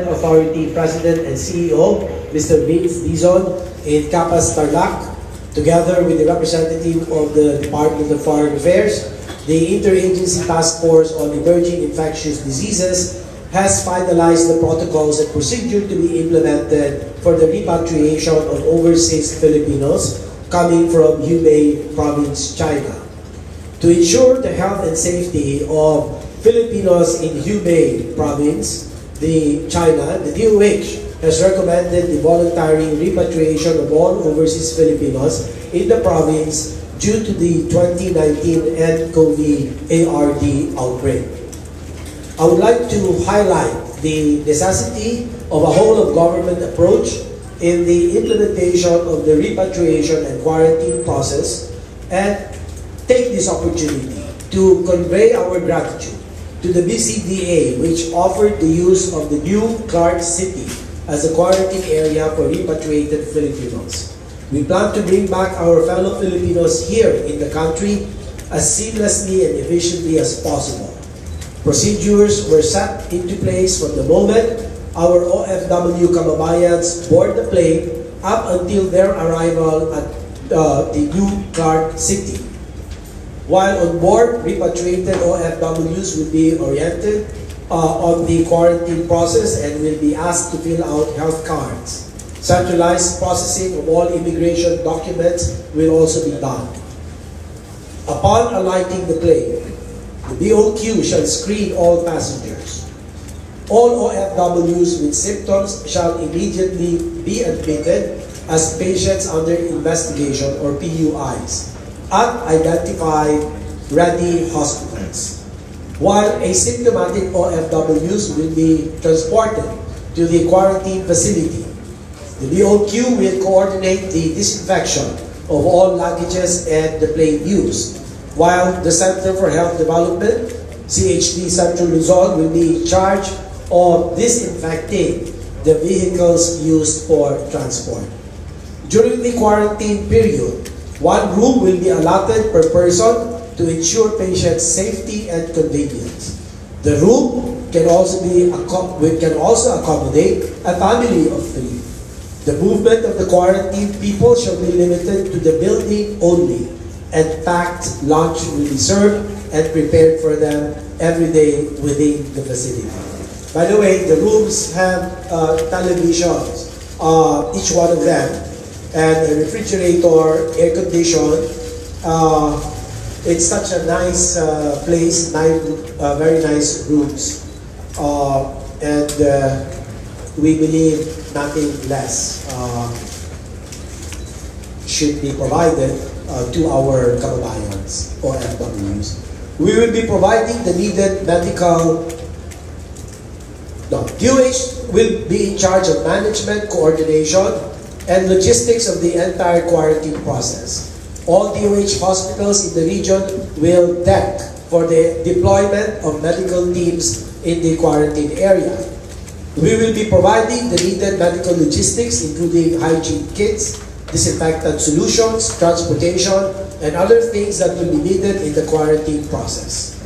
Department Authority President and CEO, Mr. Vince Dizon, in Capas, Tarlac, together with the representative of the Department of Foreign Affairs, the Interagency Task Force on Emerging Infectious Diseases has finalized the protocols and procedure to be implemented for the repatriation of overseas Filipinos coming from Hubei Province, China. To ensure the health and safety of Filipinos in Hubei Province, China, the DOH has recommended the voluntary repatriation of all overseas Filipinos in the province due to the 2019 nCoV ARD outbreak. I would like to highlight the necessity of a whole-of-government approach in the implementation of the repatriation and quarantine process, and take this opportunity to convey our gratitude to the BCDA, which offered the use of the new Clark City as a quarantine area for repatriated Filipinos. We plan to bring back our fellow Filipinos here in the country as seamlessly and efficiently as possible. Procedures were set into place from the moment our OFW kababayans board the plane up until their arrival at the new Clark City. While on board, repatriated OFWs will be oriented on the quarantine process and will be asked to fill out health cards. Centralized processing of all immigration documents will also be done. Upon alighting the plane, the BOQ shall screen all passengers. All OFWs with symptoms shall immediately be admitted as patients under investigation or PUIs at identified ready hospitals, while asymptomatic OFWs will be transported to the quarantine facility. The BOQ will coordinate the disinfection of all luggages and the plane use, while the Center for Health Development, CHD Central Luzon, will be in charge of disinfecting the vehicles used for transport. During the quarantine period, one room will be allotted per person to ensure patients' safety and convenience. The room can also accommodate a family of 3. The movement of the quarantined people shall be limited to the building only, and packed lunch will be served and prepared for them every day within the facility. By the way, the rooms have televisions, each one of them, and a refrigerator, air conditioned. It's such a nice place, very nice rooms, and we believe nothing less should be provided to our kababayans or FWs. We will be providing the needed medical. DOH will be in charge of management, coordination, and logistics of the entire quarantine process. All DOH hospitals in the region will deck for the deployment of medical teams in the quarantine area. We will be providing the needed medical logistics, including hygiene kits, disinfectant solutions, transportation, and other things that will be needed in the quarantine process.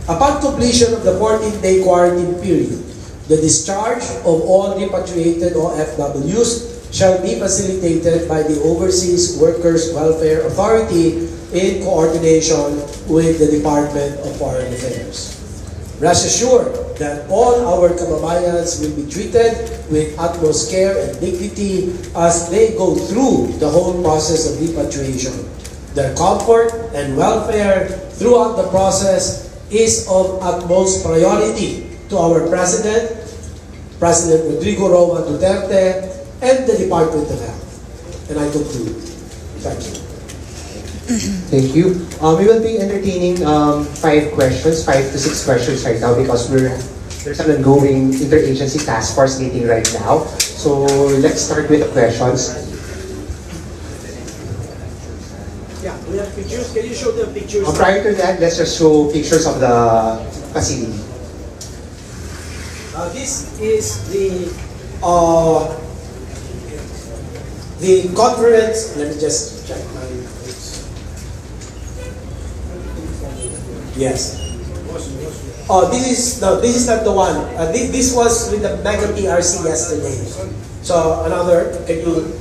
Upon completion of the 14-day quarantine period, the discharge of all repatriated OFWs shall be facilitated by the Overseas Workers Welfare Authority in coordination with the Department of Foreign Affairs. Rest assured that all our kababayans will be treated with utmost care and dignity as they go through the whole process of repatriation. Their comfort and welfare throughout the process is of utmost priority to our President, President Rodrigo Roa Duterte, and the Department of Health. And I conclude. Thank you. Thank you. We will be entertaining 5 questions, 5 to 6 questions right now because there's an ongoing interagency task force meeting right now. So let's start with the questions. Yeah, we have pictures. Can you show the pictures? Prior to that, let's just show pictures of the facility. This is the conference. Let me just check my notes. Yes. Oh, this is not the one. This was with the Mega PRC yesterday. So another, can you?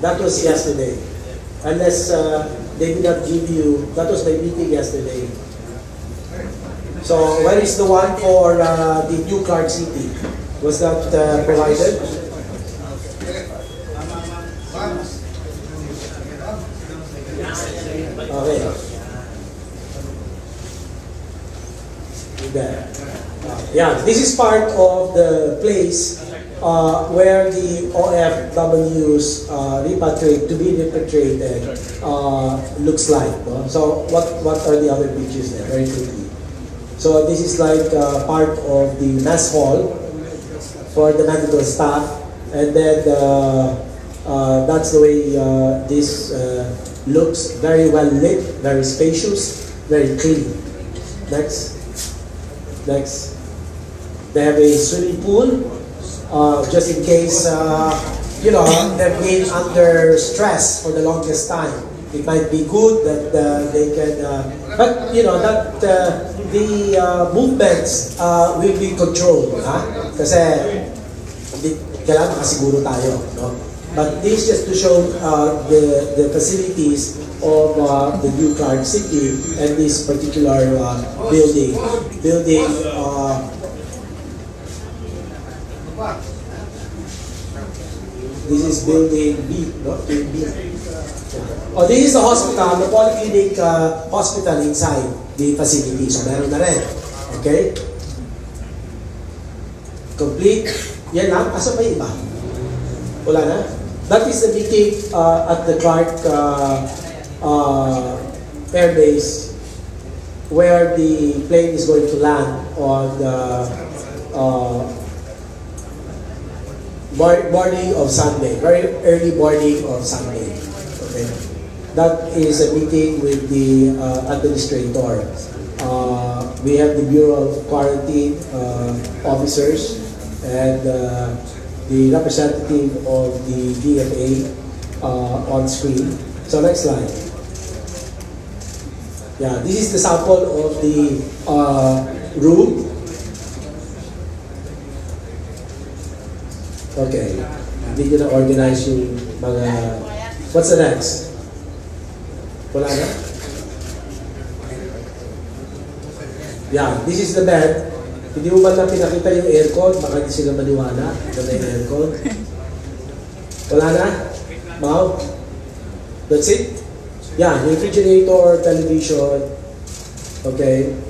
That was yesterday. Unless they did not give you, that was my meeting yesterday. So where is the one for the new Clark City? Was that provided? Okay. There. Yeah, this is part of the place where the OFWs to be repatriated looks like. No? So what are the other pictures there? Very quickly. So this is like part of the mess hall for the medical staff, and then that's the way this looks. Very well lit, very spacious, very clean. Next. Next. They have a swimming pool, just in case, they've been under stress for the longest time. It might be good that they can, but that the movements will be controlled, kasi kailangan makasiguro tayo, no? But this just to show the facilities of the new Clark City and this particular building. This is building B, no? B. Oh, this is the hospital, the polyclinic hospital inside the facility. So meron na rin. Okay? Complete. Yan lang. Asa pa yung iba? Wala na? That is the meeting at the Clark Air Base where the plane is going to land on the morning of Sunday, very early morning of Sunday. Okay. That is a meeting with the administrator. We have the Bureau of Quarantine officers and the representative of the DFA on screen. So next slide. Yeah, this is the sample of the room. Okay, hindi nyo na-organize yung mga... What's the next? Wala na? Yeah, this is the bed. Hindi mo ba na pinakita yung aircon? Baka hindi sila maniwala na may aircon. Wala na? Mau? That's it? Yeah, refrigerator, television. Okay.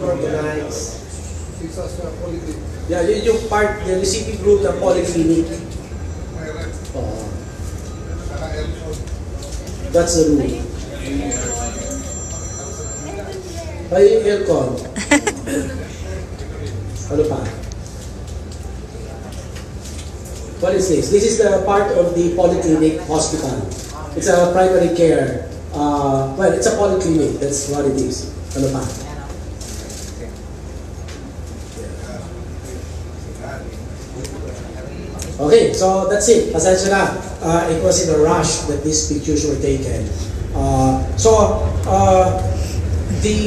Organize. Yeah, yun yung part, the receiving room ng polyclinic. That's the room. Ay, yung aircon. Ano pa? What is this? This is the part of the polyclinic hospital. It's a primary care. Well, it's a polyclinic. That's what it is. Ano pa? Okay, so that's it. Pasensya na. It was in a rush that these pictures were taken. The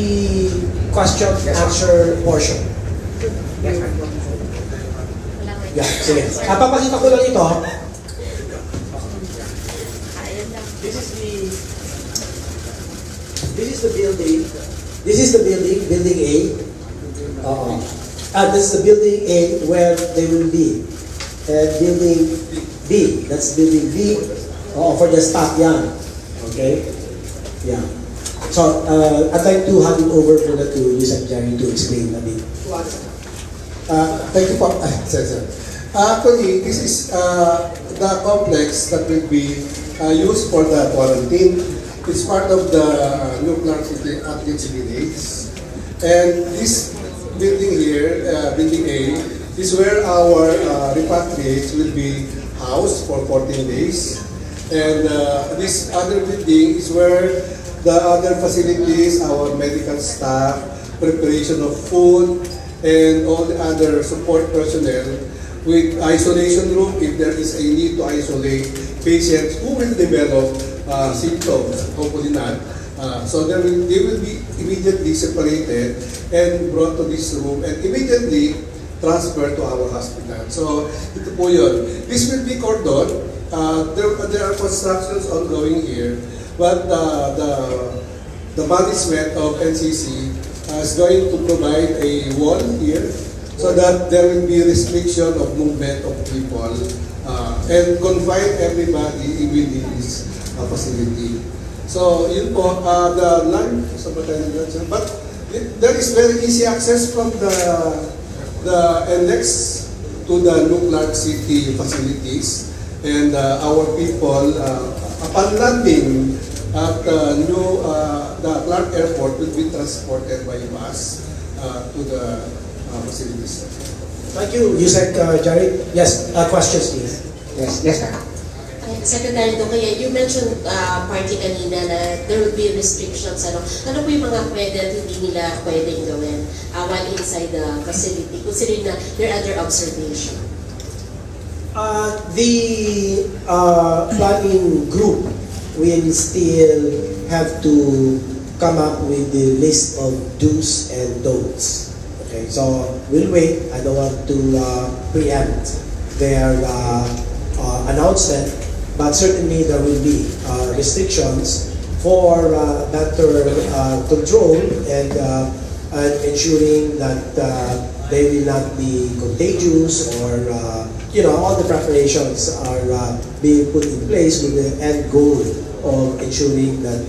question answer portion. Yeah, sige. Papakita ko lang ito. This is the building. This is the building A. This is the building A where they will be. And building B, that's building B. For the staff yan. Okay? Yeah. So, I'd like to hand it over to Yusek Jerry to explain a bit. Thank you for sir. Actually, this is the complex that will be used for the quarantine. It's part of the New Clark City Athletes Village. And this building here, building A, is where our repatriates will be housed for 14 days. And this other building is where the other facilities, our medical staff, preparation of food, and all the other support personnel with isolation room if there is a need to isolate patients who will develop symptoms, hopefully not. So they will be immediately separated and brought to this room and immediately transferred to our hospital. So ito po yun. This will be cordon. There are constructions ongoing here, but the management of NCC is going to provide a wall here so that there will be restriction of movement of people and confine everybody within this facility. So yun po, the line, but there is very easy access from the annex to the New Clark City facilities, and our people, upon landing at the Clark Airport, will be transported by bus to the facilities. Thank you, Yusek Jerry. Yes, questions please. Yes, ma'am. Secretary Duque, you mentioned party kanina na there will be restrictions. Ano po yung mga pwede at hindi nila pwedeng gawin while inside the facility, considering na they're under observation? The planning group will still have to come up with the list of do's and don'ts. Okay, so we'll wait. I don't want to preempt their announcement, but certainly there will be restrictions for better control and ensuring that they will not be contagious, or all the preparations are being put in place with the end goal of ensuring that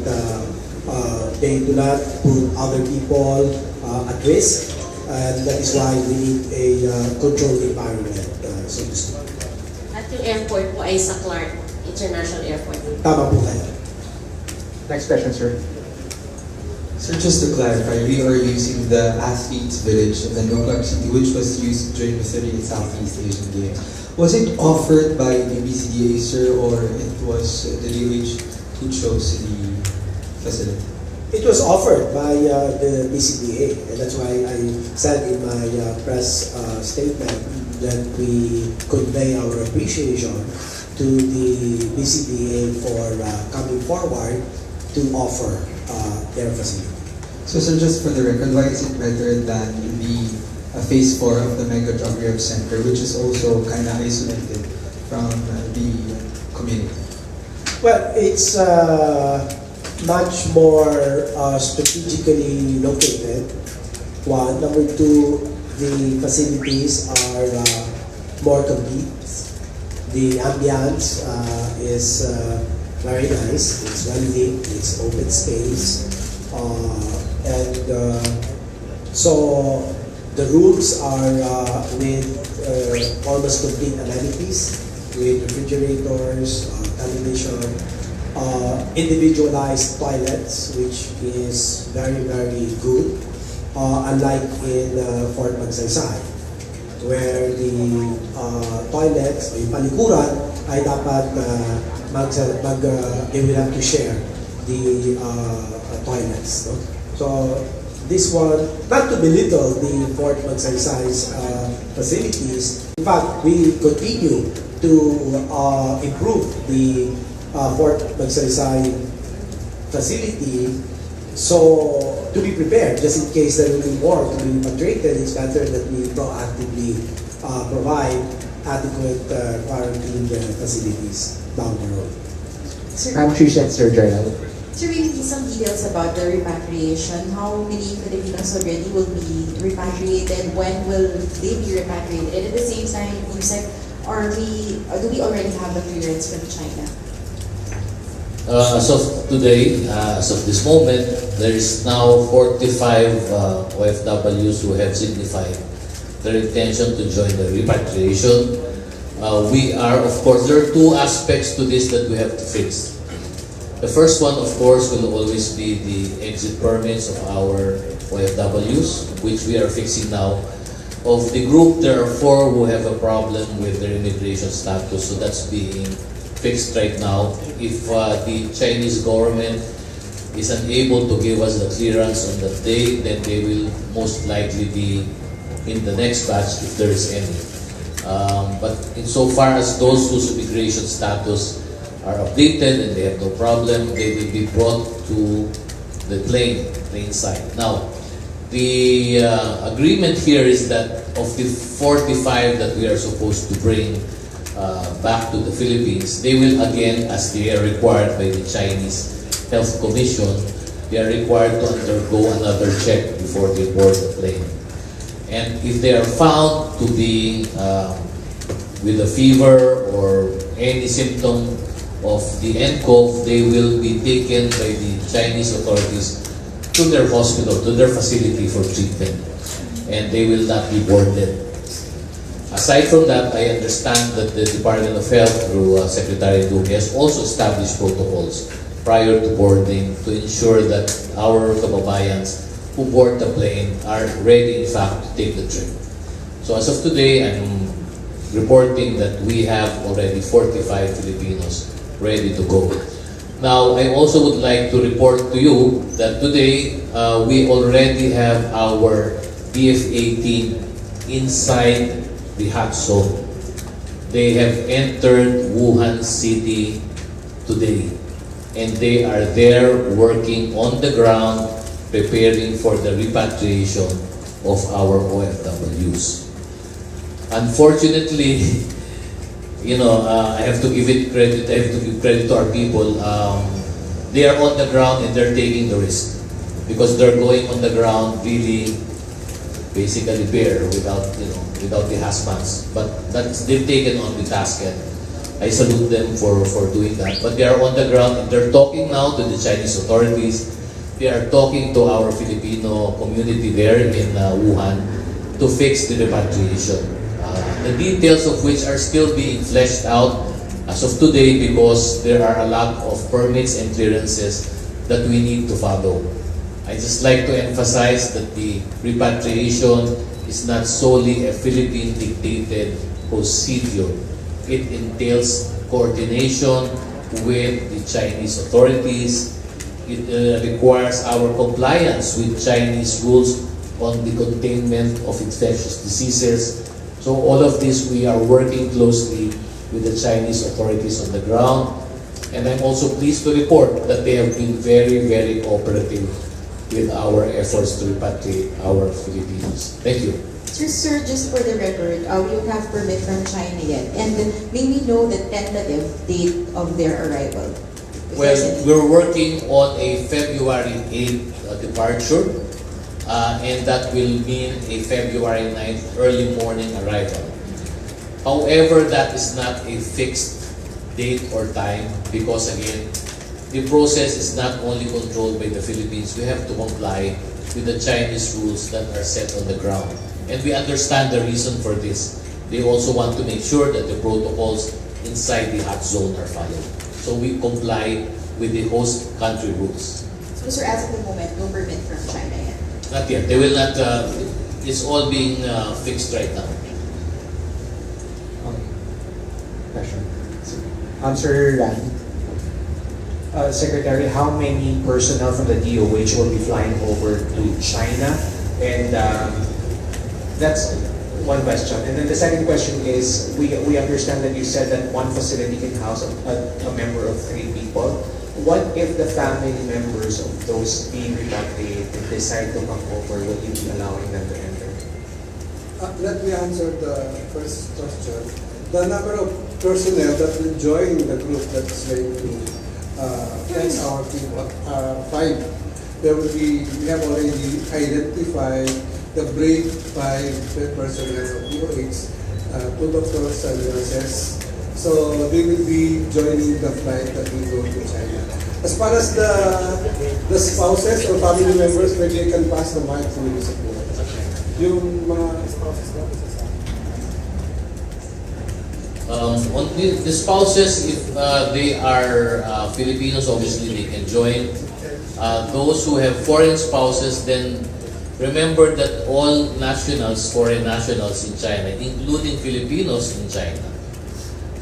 they do not put other people at risk, and that is why we need a controlled environment, so to speak. At yung airport po ay sa Clark International Airport. Tama po kayo. Next question, sir. Sir, just to clarify, we are using the Athletes Village of the New Clark City, which was used during the 30th Southeast Asian Games. Was it offered by the BCDA, sir, or it was the DOH who chose the facility? It was offered by the BCDA, and that's why I said in my press statement that we convey our appreciation to the BCDA for coming forward to offer their facility. So, sir, just for the record, why is it better than the phase 4 of the Mega Drug Rehab Center, which is also kind of isolated from the community? Well, it's much more strategically located. One. Number two, the facilities are more complete. The ambience is very nice. It's well lit. It's open space, and so the rooms are with almost complete amenities, with refrigerators, television, individualized toilets, which is very, very good. Unlike in Fort Magsaysay, where the toilets, o yung palikuran, ay dapat they will have to share the toilets. No? So this one, not to belittle the Fort Magsaysay's facilities. In fact, we continue to improve the Fort Magsaysay facility. So to be prepared, just in case there will be more to be repatriated, it's better that we proactively provide adequate quarantine facilities down the road. Sir, Ma'am Trisha, Sir Joel. sir, we need some details about the repatriation. How many Filipinos already will be repatriated? When will they be repatriated? And at the same time, you said, do we already have the clearance from China? As of today, as of this moment, there is now 45 OFWs who have signified their intention to join the repatriation. We are, of course, there are two aspects to this that we have to fix. The first one, of course, will always be the exit permits of our OFWs, which we are fixing now. Of the group, there are 4 who have a problem with their immigration status, so that's being fixed right now. If the Chinese government is unable to give us the clearance on that day, then they will most likely be in the next batch if there is any. But insofar as those whose immigration status are updated and they have no problem, they will be brought to the plane side. Now, the agreement here is that of the 45 that we are supposed to bring back to the Philippines, they will again, as they are required by the Chinese Health Commission, they are required to undergo another check before they board the plane. And if they are found to be with a fever or any symptom of the nCoV, they will be taken by the Chinese authorities to their hospital, to their facility for treatment, and they will not be boarded. Aside from that, I understand that the Department of Health, through Secretary Duque, has also established protocols prior to boarding to ensure that our kababayans who board the plane are ready, in fact, to take the trip. So as of today, I'm reporting that we have already 45 Filipinos ready to go. Now, I also would like to report to you that today we already have our DF-18 inside the hot zone. They have entered Wuhan City today, and they are there working on the ground, preparing for the repatriation of our OFWs. Unfortunately, I have to give it credit. I have to give credit to our people. They are on the ground and they're taking the risk because they're going on the ground really, basically bare without the hazmats. But they've taken on the task, and I salute them for doing that. But they are on the ground and they're talking now to the Chinese authorities. They are talking to our Filipino community there in Wuhan to fix the repatriation. The details of which are still being fleshed out as of today because there are a lot of permits and clearances that we need to follow. I just like to emphasize that the repatriation is not solely a Philippine-dictated procedure. It entails coordination with the Chinese authorities. It requires our compliance with Chinese rules on the containment of infectious diseases. So all of this, we are working closely with the Chinese authorities on the ground. And I'm also pleased to report that they have been very, very cooperative with our efforts to repatriate our Filipinos. Thank you. Sir, just for the record, we don't have permit from China yet. And may we know the tentative date of their arrival? If Well, there's any. we're working on a February 8th departure, and that will mean a February 9th early morning arrival. However, that is not a fixed date or time because again, the process is not only controlled by the Philippines. We have to comply with the Chinese rules that are set on the ground. And we understand the reason for this. They also want to make sure that the protocols inside the hot zone are followed. So we comply with the host country rules. So, sir, as of the moment, no permit from China yet. Not yet. They will not, it's all being fixed right now. Question. Sir Randy. Secretary, how many personnel from the DOH will be flying over to China? And that's one question. And then the second question is, we understand that you said that one facility can house a member of 3 people. What if the family members of those being repatriated decide to come over? Will you be allowing them to enter? Let me answer the first question. The number of personnel that will join the group that's going to fetch our people are 5. There will be, we have already identified the brave 5 personnel of DOH, 2 doctors and nurses. So they will be joining the flight that will go to China. As far as the spouses or family members, maybe I can pass the mic to Mr. Puro. Yung mga spouses na On the spouses, if they are Filipinos, obviously they can join. Those who have foreign spouses, then remember that all nationals, foreign nationals in China, including Filipinos in China,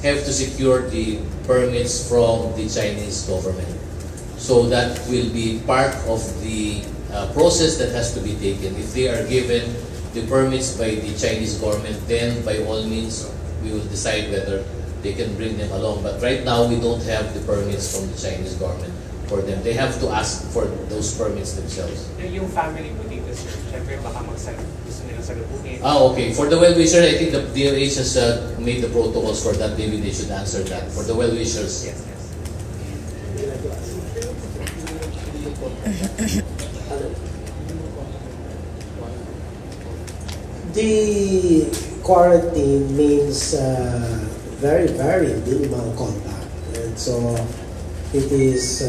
have to secure the permits from the Chinese government. So that will be part of the process that has to be taken. If they are given the permits by the Chinese government, then by all means, we will decide whether they can bring them along. But right now, we don't have the permits from the Chinese government for them. They have to ask for those permits themselves. Yung family po dito, sir, syempre baka gusto nila salubuhin. Okay. For the well-wisher, I think the DOH has made the protocols for that. Maybe they should answer that. For the well-wishers. Yes. The quarantine means very, very minimal contact. And so it is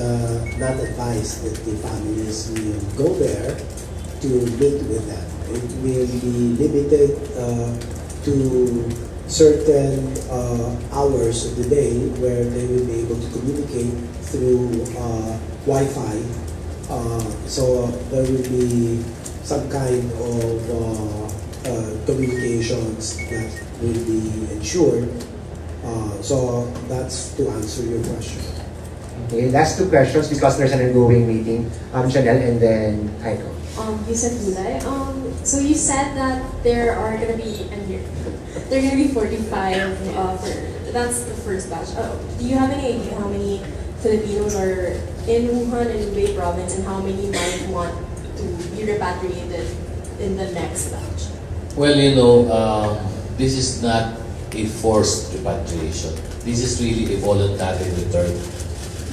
not advised that the families will go there to meet with them. It will be limited to certain hours of the day where they will be able to communicate through Wi-Fi. So there will be some kind of communications that will be ensured. So that's to answer your question. Okay, last two questions because there's an ongoing meeting. Janelle and then Aiko. Yusef Gulay. So you said that there are gonna be, and here, there are gonna be 45. That's the first batch. Do you have any idea how many Filipinos are in Wuhan and Hubei province, and how many might want to be repatriated in the next batch? Well, this is not a forced repatriation. This is really a voluntary return.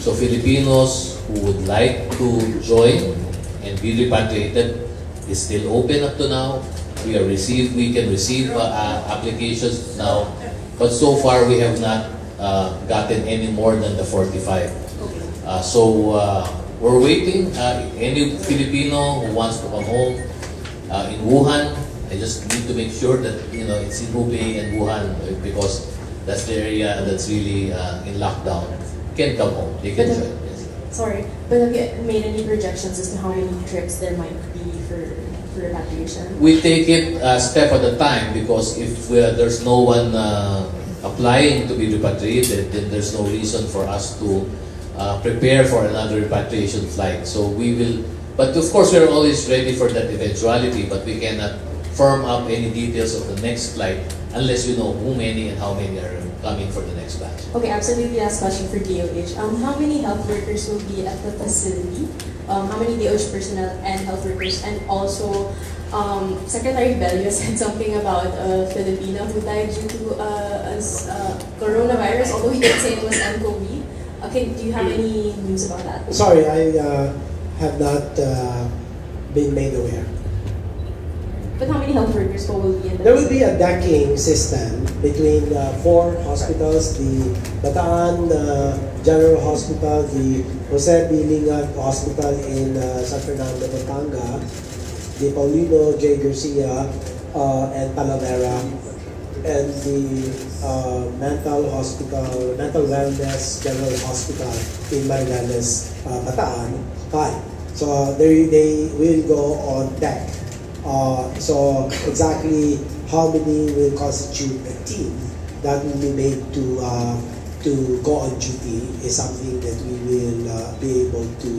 So Filipinos who would like to join and be repatriated is still open up to now. We can receive applications now, but so far we have not gotten any more than the 45. So we're waiting. Any Filipino who wants to come home in Wuhan, I just need to make sure that it's in Hubei and Wuhan because that's the area that's really in lockdown. Can come home. They can join. Yes. Sorry, but have you made any projections as to how many trips there might be for repatriation? We take it a step at a time because if there's no one applying to be repatriated, then there's no reason for us to prepare for another repatriation flight. So we will, but of course we're always ready for that eventuality, but we cannot firm up any details of the next flight unless we know who many and how many are coming for the next batch. Okay, absolutely. Last question for DOH. How many health workers will be at the facility? How many DOH personnel and health workers? And also, Secretary Bello said something about a Filipino who died due to coronavirus, although he didn't say it was nCoV. Okay, do you have any news about that? Sorry, I have not been made aware. But how many health workers will be in the There will be a decking system between 4 hospitals, the Bataan General Hospital, the Jose B. Lingat Hospital in San Fernando, Pampanga, the Paulino J. Garcia and Talavera, and the Mental Wellness General Hospital in Marilanes, Bataan, 5. So they will go on deck. So exactly how many will constitute a team that will be made to go on duty is something that we will be able to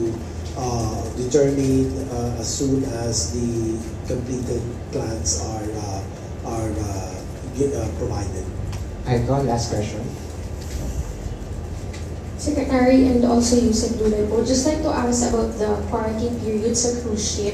determine as soon as the completed plans are provided. Aiko, last question. Secretary and also Yusef Dulay po, just like to ask about the quarantine period sa cruise ship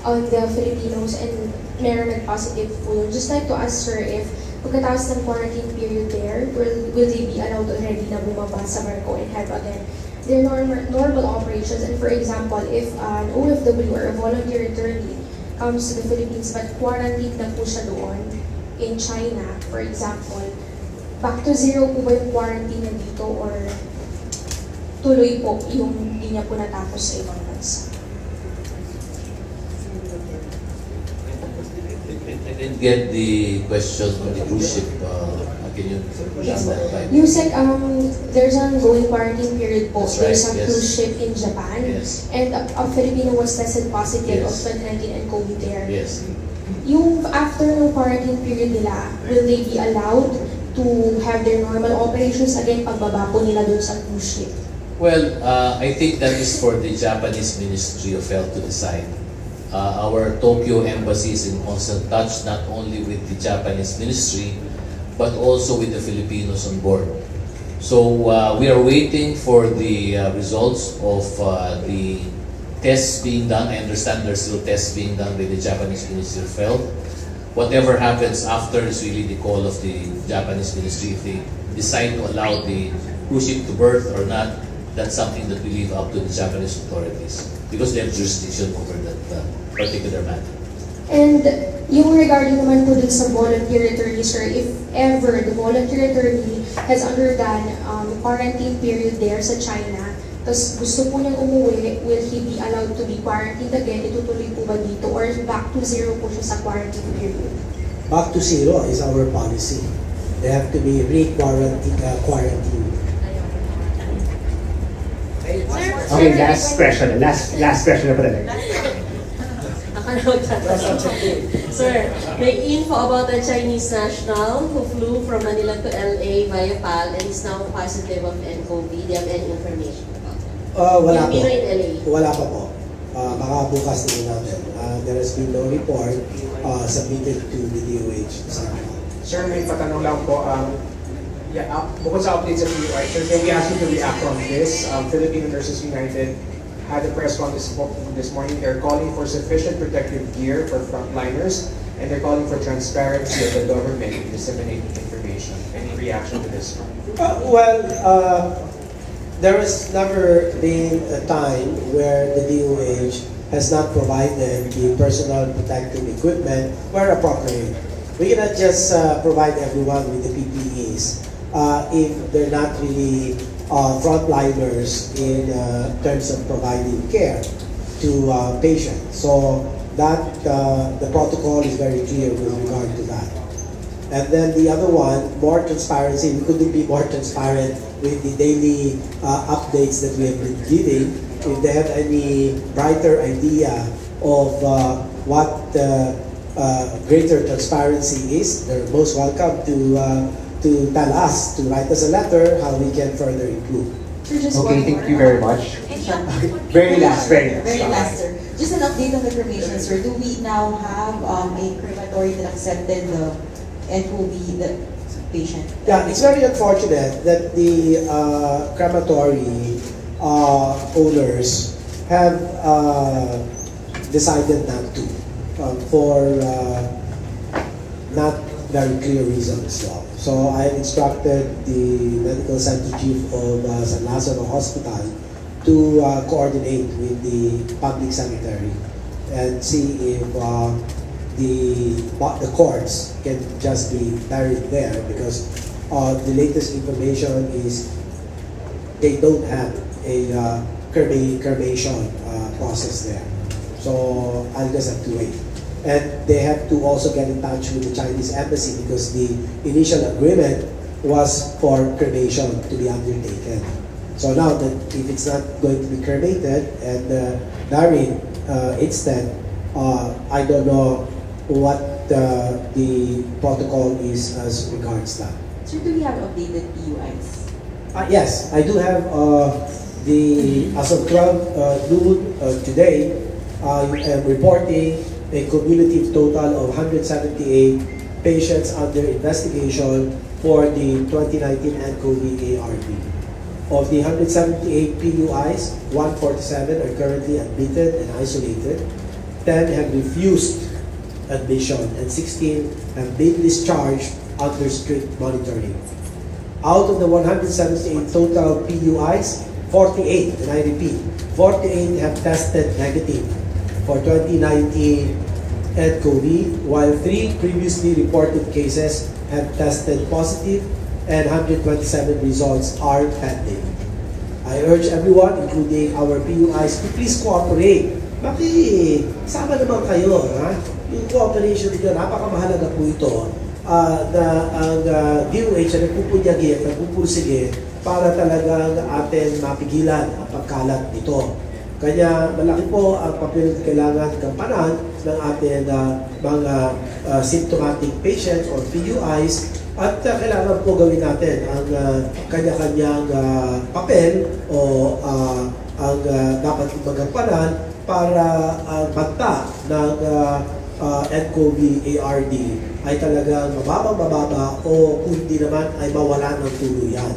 on the Filipinos and meron nag-positive po. Just like to ask sir if pagkatapos ng quarantine period there, will they be allowed already na bumaba sa barko and have again their normal operations? And for example, if an OFW or a volunteer returnee comes to the Philippines but quarantined na po siya doon in China, for example, back to zero po ba yung quarantine na dito or tuloy po yung hindi niya po natapos sa ibang bansa? I didn't get the question on the cruise ship. Can you ask that? You said there's an ongoing quarantine period po. That's right, There's a yes. cruise ship in Japan. Yes. And a Filipino was tested positive Yes. of 2019 and COVID there. Yes. Yung after ng quarantine period nila, will they be allowed to have their normal operations again pagbaba po nila dun sa cruise ship? Well, I think that is for the Japanese Ministry of Health to decide. Our Tokyo embassy is in constant touch not only with the Japanese ministry, but also with the Filipinos on board. So we are waiting for the results of the tests being done. I understand there's still tests being done by the Japanese Ministry of Health. Whatever happens after is really the call of the Japanese Ministry. If they decide to allow the cruise ship to berth or not, that's something that we leave up to the Japanese authorities because they have jurisdiction over that particular matter. And yung regarding naman po dun sa voluntary attorney, sir, if ever the voluntary attorney has undergone quarantine period there sa China, tapos gusto po niyang umuwi, will he be allowed to be quarantined again? Itutuloy po ba dito? Or back to zero po siya sa quarantine period? Back to zero is our policy. They have to be quarantine. Okay, last question. Last question na pala. Sir, may info about a Chinese national who flew from Manila to LA via PAL and is now positive of nCoV. Do you have any information about that? Wala po. Filipino in LA. Wala pa po. Baka bukas din natin. There has been no report submitted to the DOH. Sir, may patanong lang po. Bukod sa updates sa PUI, sir, can we ask you to react on this? Filipino Nurses United had a press conference this morning. They're calling for sufficient protective gear for frontliners, and they're calling for transparency of the government in disseminating information. Any reaction to this? There has never been a time where the DOH has not provided the personal protective equipment where appropriate. We cannot just provide everyone with the PPEs if they're not really frontliners in terms of providing care to patients. So that the protocol is very clear with regard to that. And then the other one, more transparency. We couldn't be more transparent with the daily updates that we have been giving. If they have any brighter idea of what greater transparency is, they're most welcome to tell us, to write us a letter how we can further improve. Sir, just Okay, one thank more. you very much. Very last. Very last, sir. Just an update on the cremation, sir. Do we now have a crematory that accepted the nCoV, the patient? Yeah, it's very unfortunate that the crematory owners have decided not to for not very clear reasons. So I instructed the medical center chief of San Lazaro Hospital to coordinate with the public cemetery and see if the corpse can just be buried there, because the latest information is they don't have a cremation process there. So I'll just have to wait. And they have to also get in touch with the Chinese embassy because the initial agreement was for cremation to be undertaken. So now that if it's not going to be cremated and buried instead, I don't know what the protocol is as regards that. Sir, do we have updated PUIs? Yes, I do have as of 12 noon today, I am reporting a cumulative total of 178 patients under investigation for the 2019 nCoV ARV. Of the 178 PUIs, 147 are currently admitted and isolated, 10 have refused admission, and 16 have been discharged under strict monitoring. Out of the 178 total PUIs, 48, and I repeat, 48 have tested negative for 2019 nCoV, while 3 previously reported cases have tested positive and 127 results are pending. I urge everyone, including our PUIs, to please cooperate. Sama naman kayo, ha? Yung cooperation nito, napakamahalaga po ito na ang DOH na nagpupunyagi at nagpupursige para talagang atin mapigilan ang pagkalat nito. Kaya malaki po ang papel na kailangan gampanan ng ating mga symptomatic patients or PUIs, at kailangan po gawin natin ang kanya-kanyang papel o ang dapat magampanan para banta ng nCoV ARD ay talagang mababa o kung hindi naman ay mawala ng tuluyan.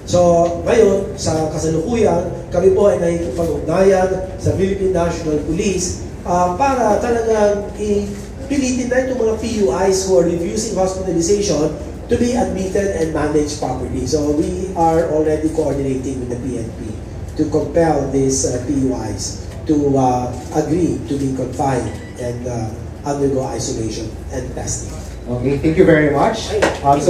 So, ngayon, sa kasalukuyan, kami po ay nakikipag-ugnayan sa Philippine National Police para talagang pilitin na itong mga PUIs who are refusing hospitalization to be admitted and managed properly. So, we are already coordinating with the PNP to compel these PUIs to agree to be confined and undergo isolation and testing. Okay, thank you very much. So